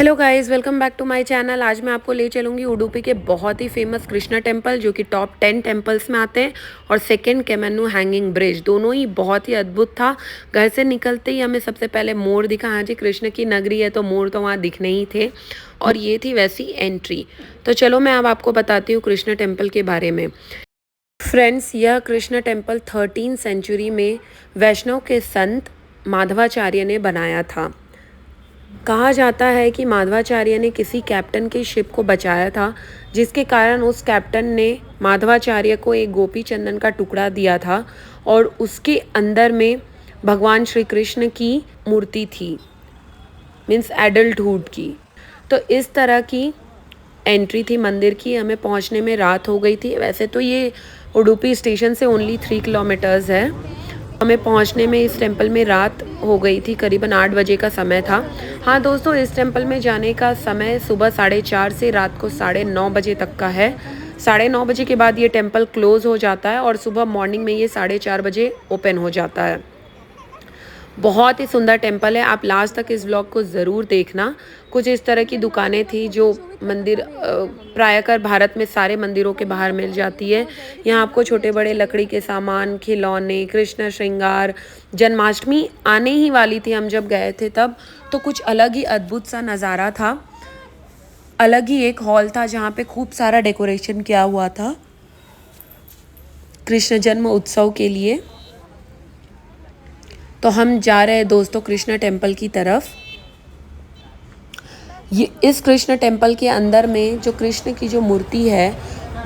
Hello guys, welcome back to my channel. आज मैं आपको ले चलूँगी उडुपी के बहुत ही फेमस कृष्णा टेम्पल, जो कि टॉप 10 टेम्पल्स में आते हैं, और सेकंड केमेनु हैंगिंग ब्रिज। दोनों ही बहुत ही अद्भुत था। घर से निकलते ही हमें सबसे पहले मोर दिखा। हाँ जी, कृष्ण की नगरी है तो मोर तो वहाँ दिखने ही थे, और ये थी वैसी एंट्री। तो चलो मैं अब आपको बताती हूँ कृष्णा टेम्पल के बारे में। फ्रेंड्स, यह कृष्णा टेम्पल 13वीं सेंचुरी में वैष्णव के संत माधवाचार्य ने बनाया था। कहा जाता है कि माधवाचार्य ने किसी कैप्टन के शिप को बचाया था, जिसके कारण उस कैप्टन ने माधवाचार्य को एक गोपी चंदन का टुकड़ा दिया था, और उसके अंदर में भगवान श्री कृष्ण की मूर्ति थी, मीन्स एडल्टहुड की। तो इस तरह की एंट्री थी मंदिर की। हमें पहुंचने में रात हो गई थी। वैसे तो ये उडुपी स्टेशन से ओनली 3 किलोमीटर्स है। हमें पहुंचने में इस टेंपल में रात हो गई थी, करीबन 8 बजे का समय था। हाँ दोस्तों, इस टेंपल में जाने का समय सुबह 4:30 से रात को 9:30 बजे तक का है। 9:30 बजे के बाद ये टेंपल क्लोज हो जाता है, और सुबह मॉर्निंग में ये 4:30 बजे ओपन हो जाता है। बहुत ही सुंदर टेंपल है। आप लास्ट तक इस व्लॉग को ज़रूर देखना। कुछ इस तरह की दुकानें थी जो मंदिर प्रायकर भारत में सारे मंदिरों के बाहर मिल जाती है। यहाँ आपको छोटे बड़े लकड़ी के सामान, खिलौने, कृष्ण श्रृंगार। जन्माष्टमी आने ही वाली थी हम जब गए थे तब, तो कुछ अलग ही अद्भुत सा नज़ारा था। अलग ही एक हॉल था जहाँ पे खूब सारा डेकोरेशन किया हुआ था कृष्ण जन्म उत्सव के लिए। तो हम जा रहे हैं दोस्तों कृष्ण टेम्पल की तरफ। ये इस कृष्ण टेम्पल के अंदर में जो कृष्ण की जो मूर्ति है,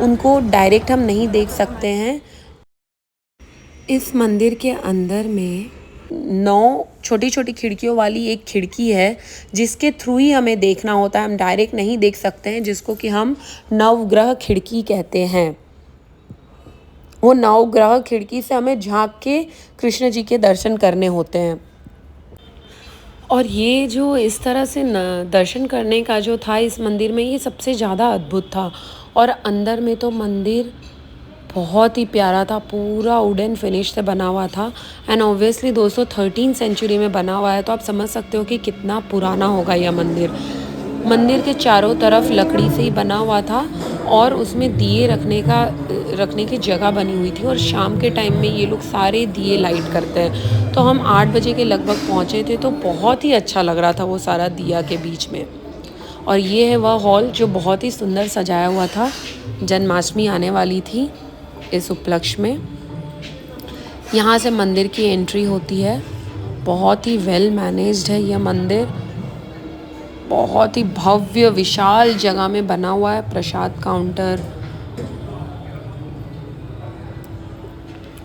उनको डायरेक्ट हम नहीं देख सकते हैं। इस मंदिर के अंदर में 9 छोटी छोटी खिड़कियों वाली एक खिड़की है, जिसके थ्रू ही हमें देखना होता है। हम डायरेक्ट नहीं देख सकते हैं, जिसको कि हम नवग्रह खिड़की कहते हैं। वो नवग्रह खिड़की से हमें झांक के कृष्ण जी के दर्शन करने होते हैं। और ये जो इस तरह से दर्शन करने का जो था इस मंदिर में, ये सबसे ज़्यादा अद्भुत था। और अंदर में तो मंदिर बहुत ही प्यारा था, पूरा वुडन फिनिश से बना हुआ था। एंड ऑब्वियसली दोस्तों 13वीं सेंचुरी में बना हुआ है, तो आप समझ सकते हो कि कितना पुराना होगा यह मंदिर। मंदिर के चारों तरफ लकड़ी से ही बना हुआ था, और उसमें दिए रखने की जगह बनी हुई थी। और शाम के टाइम में ये लोग सारे दिए लाइट करते हैं। तो हम 8 बजे के लगभग पहुँचे थे, तो बहुत ही अच्छा लग रहा था वो सारा दिया के बीच में। और ये है वह हॉल जो बहुत ही सुंदर सजाया हुआ था। जन्माष्टमी आने वाली थी इस उपलक्ष्य में। यहाँ से मंदिर की एंट्री होती है। बहुत ही वेल मैनेज्ड है यह मंदिर। बहुत ही भव्य विशाल जगह में बना हुआ है। प्रसाद काउंटर,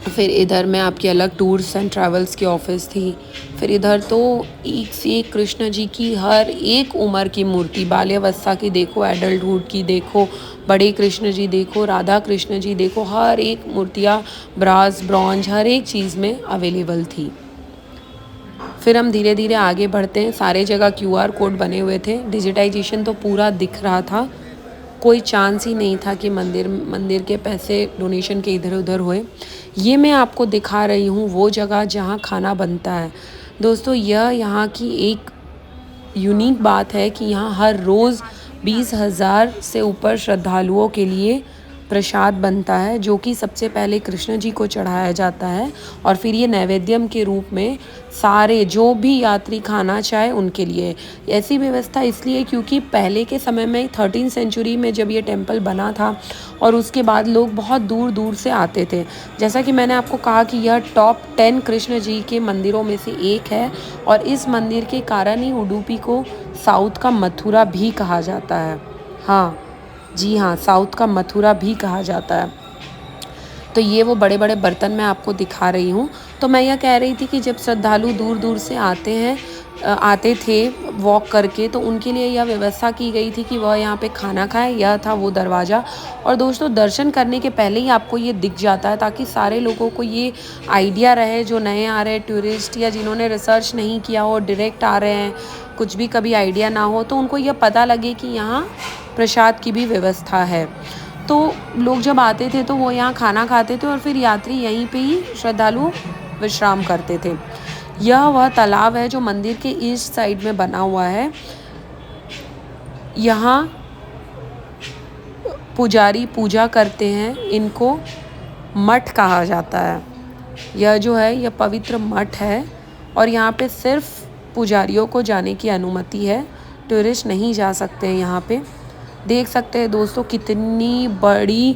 फिर इधर में आपकी अलग टूर्स एंड ट्रैवल्स की ऑफिस थी। फिर इधर तो एक से एक कृष्ण जी की हर एक उम्र की मूर्ति, बाल्यावस्था की देखो, एडल्टहुड की देखो, बड़े कृष्ण जी देखो, राधा कृष्ण जी देखो, हर एक मूर्तियाँ ब्रास ब्रॉन्ज हर एक चीज़ में अवेलेबल थी। फिर हम धीरे धीरे आगे बढ़ते हैं। सारे जगह QR कोड बने हुए थे। डिजिटाइजेशन तो पूरा दिख रहा था। कोई चांस ही नहीं था कि मंदिर के पैसे डोनेशन के इधर उधर हुए। ये मैं आपको दिखा रही हूँ वो जगह जहाँ खाना बनता है। दोस्तों, यह यहाँ की एक यूनिक बात है कि यहाँ हर रोज़ 20,000 से ऊपर श्रद्धालुओं के लिए प्रसाद बनता है, जो कि सबसे पहले कृष्ण जी को चढ़ाया जाता है, और फिर ये नैवेद्यम के रूप में सारे जो भी यात्री खाना चाहे उनके लिए। ऐसी व्यवस्था इसलिए क्योंकि पहले के समय में 13वीं सेंचुरी में जब ये टेम्पल बना था, और उसके बाद लोग बहुत दूर दूर से आते थे। जैसा कि मैंने आपको कहा कि यह टॉप 10 कृष्ण जी के मंदिरों में से एक है, और इस मंदिर के कारण ही उडुपी को साउथ का मथुरा भी कहा जाता है। हाँ जी हाँ, साउथ का मथुरा भी कहा जाता है। तो ये वो बड़े बड़े बर्तन मैं आपको दिखा रही हूँ। तो मैं यह कह रही थी कि जब श्रद्धालु दूर दूर से आते थे वॉक करके, तो उनके लिए यह व्यवस्था की गई थी कि वह यहाँ पे खाना खाएं। यह था वो दरवाज़ा। और दोस्तों, दर्शन करने के पहले ही आपको ये दिख जाता है, ताकि सारे लोगों को ये आइडिया रहे, जो नए आ रहे हैं टूरिस्ट या जिन्होंने रिसर्च नहीं किया हो, डायरेक्ट आ रहे हैं, कुछ भी कभी आइडिया ना हो, तो उनको यह पता लगे कि यहाँ प्रसाद की भी व्यवस्था है। तो लोग जब आते थे तो वो यहाँ खाना खाते थे, और फिर यात्री यहीं पे ही श्रद्धालु विश्राम करते थे। यह वह तालाब है जो मंदिर के ईस्ट साइड में बना हुआ है। यहाँ पुजारी पूजा करते हैं, इनको मठ कहा जाता है। यह जो है यह पवित्र मठ है और यहाँ पे सिर्फ पुजारियों को जाने की अनुमति है, टूरिस्ट नहीं जा सकते हैं यहाँ पे। देख सकते हैं दोस्तों कितनी बड़ी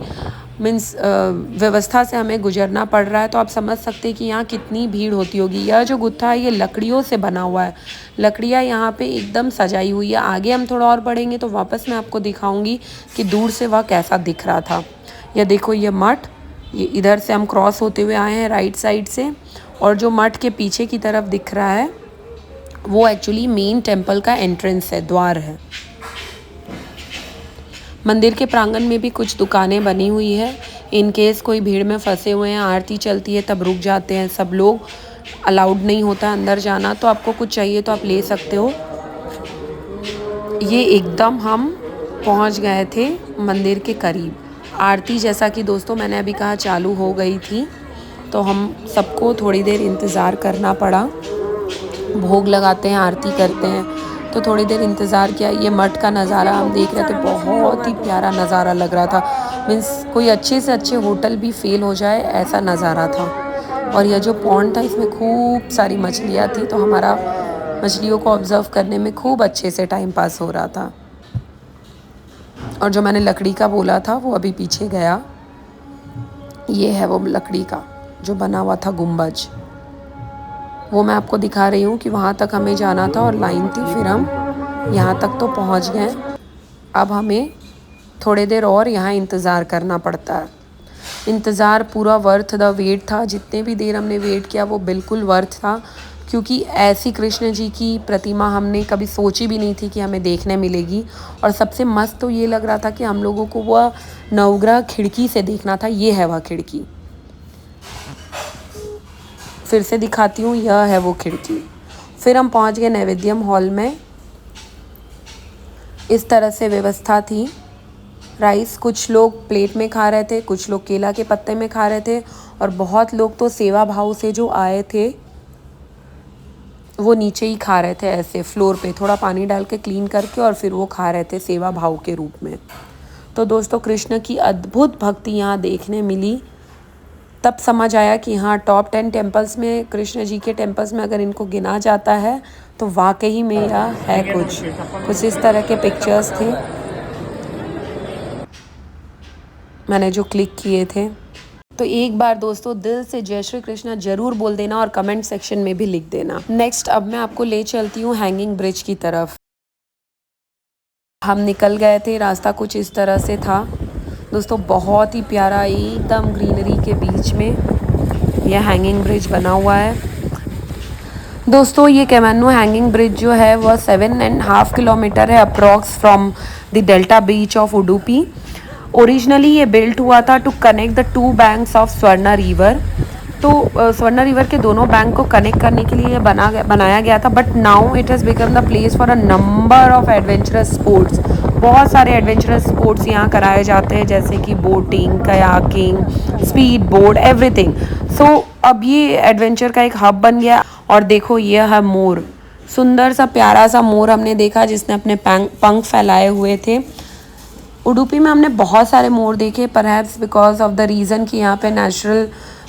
मीन्स व्यवस्था से हमें गुजरना पड़ रहा है, तो आप समझ सकते हैं कि यहाँ कितनी भीड़ होती होगी। यह जो गुत्था है ये लकड़ियों से बना हुआ है, लकड़ियाँ यहाँ पे एकदम सजाई हुई है। आगे हम थोड़ा और बढ़ेंगे तो वापस मैं आपको दिखाऊंगी कि दूर से वह कैसा दिख रहा था। यह देखो ये मठ, ये इधर से हम क्रॉस होते हुए आए हैं राइट साइड से, और जो मठ के पीछे की तरफ दिख रहा है वो एक्चुअली मेन टेम्पल का एंट्रेंस है, द्वार है। मंदिर के प्रांगण में भी कुछ दुकानें बनी हुई है, इन केस कोई भीड़ में फंसे हुए हैं, आरती चलती है तब रुक जाते हैं सब लोग, अलाउड नहीं होता अंदर जाना, तो आपको कुछ चाहिए तो आप ले सकते हो। ये एकदम हम पहुंच गए थे मंदिर के करीब। आरती जैसा कि दोस्तों मैंने अभी कहा चालू हो गई थी, तो हम सबको थोड़ी देर इंतज़ार करना पड़ा। भोग लगाते हैं, आरती करते हैं, तो थोड़ी देर इंतज़ार किया। ये मठ का नज़ारा हम देख रहे थे, बहुत ही प्यारा नज़ारा लग रहा था। मीन्स कोई अच्छे से अच्छे होटल भी फेल हो जाए ऐसा नज़ारा था। और यह जो पॉन्ड था इसमें खूब सारी मछलियाँ थी, तो हमारा मछलियों को ऑब्ज़र्व करने में खूब अच्छे से टाइम पास हो रहा था। और जो मैंने लकड़ी का बोला था वो अभी पीछे गया, ये है वो लकड़ी का जो बना हुआ था गुम्बज, वो मैं आपको दिखा रही हूँ कि वहाँ तक हमें जाना था और लाइन थी, फिर हम यहाँ तक तो पहुँच गए। अब हमें थोड़ी देर और यहाँ इंतज़ार करना पड़ता है। इंतज़ार पूरा वर्थ द वेट था, जितने भी देर हमने वेट किया वो बिल्कुल वर्थ था, क्योंकि ऐसी कृष्ण जी की प्रतिमा हमने कभी सोची भी नहीं थी कि हमें देखने मिलेगी। और सबसे मस्त तो ये लग रहा था कि हम लोगों को वह नवग्रह खिड़की से देखना था, ये है वह खिड़की, फिर से दिखाती हूँ, यह है वो खिड़की। फिर हम पहुँच गए नैवेद्यम हॉल में। इस तरह से व्यवस्था थी। राइस कुछ लोग प्लेट में खा रहे थे, कुछ लोग केला के पत्ते में खा रहे थे, और बहुत लोग तो सेवा भाव से जो आए थे वो नीचे ही खा रहे थे, ऐसे फ्लोर पे थोड़ा पानी डाल के क्लीन करके, और फिर वो खा रहे थे सेवा भाव के रूप में। तो दोस्तों कृष्ण की अद्भुत भक्ति यहाँ देखने मिली। तब समझ आया कि हाँ, टॉप 10 टेम्पल्स में, कृष्ण जी के टेम्पल्स में अगर इनको गिना जाता है तो वाकई में यह है कुछ इस तरह के पिक्चर्स थे मैंने जो क्लिक किए थे। तो एक बार दोस्तों दिल से जय श्री कृष्णा ज़रूर बोल देना और कमेंट सेक्शन में भी लिख देना। नेक्स्ट अब मैं आपको ले चलती हूँ हैंगिंग ब्रिज की तरफ। हम निकल गए थे, रास्ता कुछ इस तरह से था दोस्तों, बहुत ही प्यारा, एकदम ग्रीनरी के बीच में यह हैंगिंग ब्रिज बना हुआ है। दोस्तों ये कैमानो हैंगिंग ब्रिज जो है वह 7.5 किलोमीटर है approx from the delta beach of Udupi. Originally ये बिल्ट हुआ था to connect the 2 banks of Swarna river. तो स्वर्ण रिवर के दोनों बैंक को कनेक्ट करने के लिए ये बनाया गया था, but now it has become the place for a number of adventurous sports. बहुत सारे एडवेंचरस स्पोर्ट्स यहाँ कराए जाते हैं, जैसे कि boating, kayaking, speed boat, everything. So अब ये एडवेंचर का एक हब बन गया। और देखो ये है मोर, सुंदर सा प्यारा सा मोर हमने देखा जिसने अपने पंख फैलाए हुए थे। उडुपी में हमने बहुत सारे मोर देखे, perhaps because of the reason कि यहाँ पे नेचुरल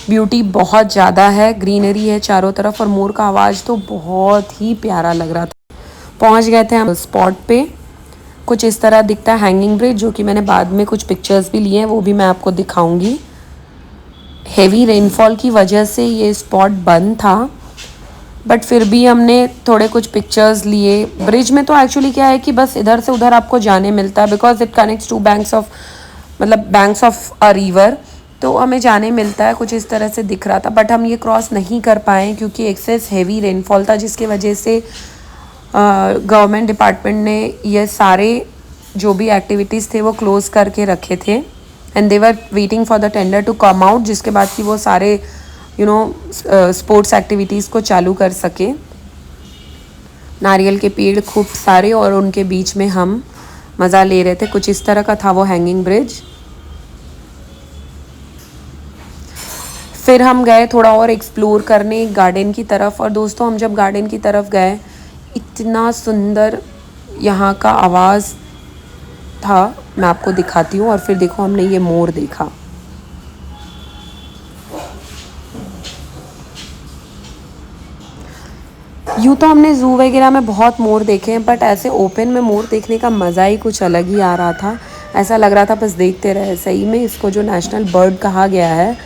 ब्यूटी बहुत ज़्यादा है, ग्रीनरी है चारों तरफ, और मोर का आवाज़ तो बहुत ही प्यारा लग रहा था। पहुँच गए थे हम स्पॉट पे। कुछ इस तरह दिखता है हैंगिंग ब्रिज, जो कि मैंने बाद में कुछ पिक्चर्स भी लिए हैं, वो भी मैं आपको दिखाऊंगी। हेवी रेनफॉल की वजह से ये स्पॉट बंद था, बट फिर भी हमने थोड़े कुछ पिक्चर्स लिए। ब्रिज में तो एक्चुअली क्या है कि बस इधर से उधर आपको जाने मिलता है, because it connects 2 banks of, मतलब बैंक्स ऑफ अ रिवर, तो हमें जाने मिलता है। कुछ इस तरह से दिख रहा था, बट हम ये क्रॉस नहीं कर पाए क्योंकि एक्सेस हेवी रेनफॉल था, जिसकी वजह से गवर्नमेंट डिपार्टमेंट ने ये सारे जो भी एक्टिविटीज़ थे वो क्लोज़ करके रखे थे, and they were waiting for the tender to come out, जिसके बाद कि वो सारे स्पोर्ट्स एक्टिविटीज़ को चालू कर सके। नारियल के पेड़ खूब सारे, और उनके बीच में हम मज़ा ले रहे थे। कुछ इस तरह का था वो हैंगिंग ब्रिज। फिर हम गए थोड़ा और एक्सप्लोर करने गार्डन की तरफ, और दोस्तों हम जब गार्डन की तरफ गए, इतना सुंदर यहाँ का आवाज़, था, मैं आपको दिखाती हूँ। और फिर देखो हमने ये मोर देखा। यूँ तो हमने ज़ू वगैरह में बहुत मोर देखे हैं, बट ऐसे ओपन में मोर देखने का मज़ा ही कुछ अलग ही आ रहा था। ऐसा लग रहा था बस देखते रहे। सही में इसको जो नेशनल बर्ड कहा गया है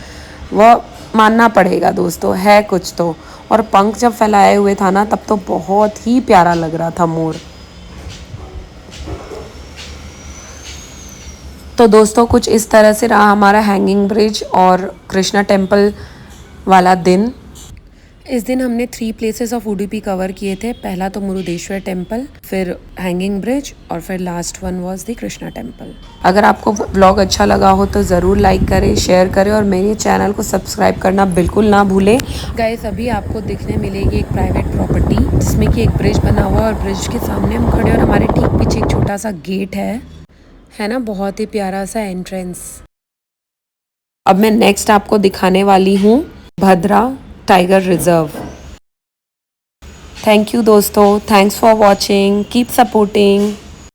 वह मानना पड़ेगा दोस्तों, है कुछ तो। और पंख जब फैलाए हुए था ना, तब तो बहुत ही प्यारा लग रहा था मोर। तो दोस्तों कुछ इस तरह से रहा हमारा हैंगिंग ब्रिज और कृष्णा टेम्पल वाला दिन। इस दिन हमने 3 प्लेसेस ऑफ उडुपी कवर किए थे। पहला तो मुरुदेश्वर टेम्पल, फिर हैंगिंग ब्रिज और फिर last one was the Krishna temple. अगर आपको व्लॉग अच्छा लगा हो तो ज़रूर लाइक करें, शेयर करें और मेरे चैनल को सब्सक्राइब करना बिल्कुल ना भूलें। गाइस अभी आपको दिखने मिलेगी एक प्राइवेट प्रॉपर्टी जिसमें कि एक ब्रिज बना हुआ है और ब्रिज के सामने हम खड़े और हमारे ठीक पीछे एक छोटा सा गेट है ना, बहुत ही प्यारा सा एंट्रेंस। अब मैं नेक्स्ट आपको दिखाने वाली हूँ भद्रा टाइगर रिजर्व। थैंक यू दोस्तों, thanks for watching, keep supporting.